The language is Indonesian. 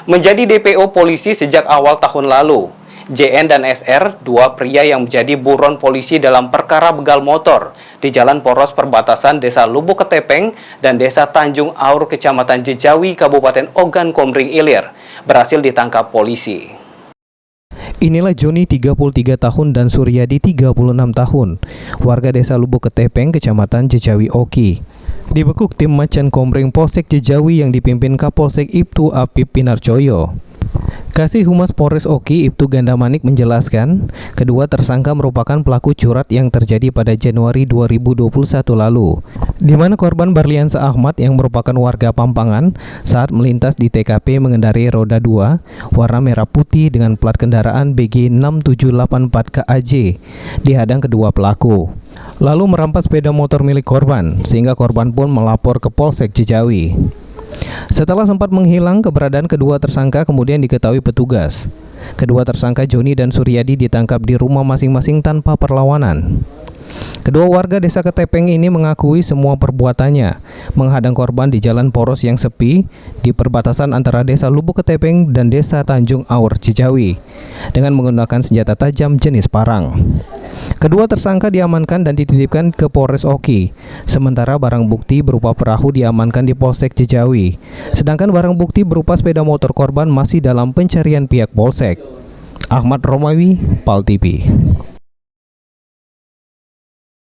Menjadi DPO polisi sejak awal tahun lalu, JN dan SR, dua pria yang menjadi buron polisi dalam perkara begal motor di jalan poros perbatasan Desa Lubuk Ketepeng dan Desa Tanjung Aur, Kecamatan Jejawi, Kabupaten Ogan Komering Ilir, berhasil ditangkap polisi. Inilah Joni 33 tahun dan Suryadi 36 tahun, warga Desa Lubuk Ketepeng, Kecamatan Jejawi Oki. Dibekuk tim Macan Komering Polsek Jejawi yang dipimpin Kapolsek Ibtu Apip Pinarcoyo. Kasih Humas Polres Oki Ibtu Gandamanik menjelaskan, kedua tersangka merupakan pelaku curat yang terjadi pada Januari 2021 lalu, di mana korban Barliansa Ahmad yang merupakan warga Pampangan saat melintas di TKP mengendarai roda 2 warna merah putih dengan plat kendaraan BG 6784 KAJ dihadang kedua pelaku, lalu merampas sepeda motor milik korban sehingga korban pun melapor ke Polsek Jejawi. Setelah sempat menghilang, keberadaan kedua tersangka kemudian diketahui petugas. Kedua tersangka Joni dan Suryadi ditangkap di rumah masing-masing tanpa perlawanan. Kedua warga Desa Ketepeng ini mengakui semua perbuatannya, menghadang korban di jalan poros yang sepi di perbatasan antara Desa Lubuk Ketepeng dan Desa Tanjung Aur, Jejawi, dengan menggunakan senjata tajam jenis parang. Kedua tersangka diamankan dan dititipkan ke Polres Oki, sementara barang bukti berupa perahu diamankan di Polsek Jejawi, sedangkan barang bukti berupa sepeda motor korban masih dalam pencarian pihak Polsek. Ahmad Romawi, PAL TV.